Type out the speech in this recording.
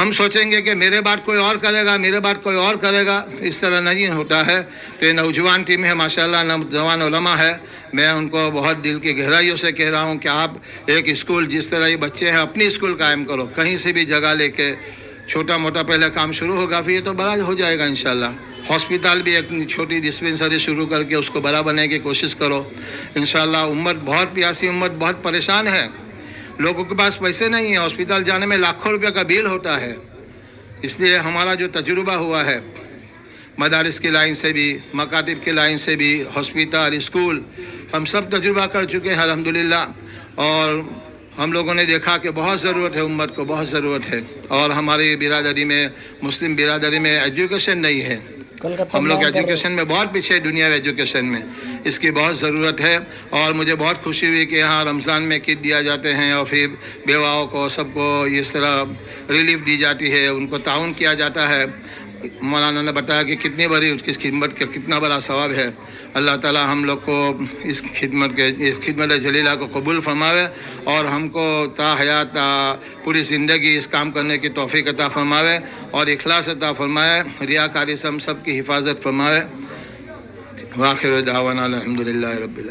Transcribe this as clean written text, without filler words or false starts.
ہم سوچیں گے کہ میرے بعد کوئی اور کرے گا، میرے بعد کوئی اور کرے گا، اس طرح نہیں ہوتا ہے. تو یہ نوجوان ٹیم ہے ماشاءاللہ، نوجوان علماء ہے. میں ان کو بہت دل کی گہرائیوں سے کہہ رہا ہوں کہ آپ ایک اسکول جس طرح یہ بچے ہیں اپنی اسکول قائم کرو، کہیں سے بھی جگہ لے کے چھوٹا موٹا پہلے کام شروع ہوگا، پھر یہ تو بڑا ہو جائے گا انشاءاللہ. ہاسپٹل بھی ایک چھوٹی ڈسپنسری شروع کر کے اس کو بڑا بنانے کی کوشش کرو انشاءاللہ. امت بہت پیاسی، امت بہت پریشان ہے، لوگوں کے پاس پیسے نہیں ہیں، ہاسپٹل جانے میں لاکھوں روپے کا بل ہوتا ہے. اس لیے ہمارا جو تجربہ ہوا ہے مدارس کی لائن سے بھی، مکاتب کی لائن سے بھی، ہاسپٹل، اسکول، ہم سب تجربہ کر چکے ہیں الحمدللہ. اور ہم لوگوں نے دیکھا کہ بہت ضرورت ہے، امت کو بہت ضرورت ہے. اور ہماری برادری میں، مسلم برادری میں ایجوکیشن نہیں ہے. ہم لوگ ایجوکیشن میں بہت پیچھے دنیا میں، ایجوکیشن میں اس کی بہت ضرورت ہے. اور مجھے بہت خوشی ہوئی کہ یہاں رمضان میں کٹ دیا جاتے ہیں اور پھر بیواؤں کو سب کو اس طرح ریلیف دی جاتی ہے، ان کو تعاون کیا جاتا ہے. مولانا نے بتایا کہ کتنی بڑی اس کی خدمت کا کتنا بڑا ثواب ہے. اللہ تعالی ہم لوگ کو اس خدمت جلیلہ کو قبول فرماوے اور ہم کو تا حیات پوری زندگی اس کام کرنے کی توفیق عطا فرماوے اور اخلاص عطا فرمائے، ریاکاری سے ہم سب کی حفاظت فرماوے. وآخر دعوانا الحمدللہ رب العالمین.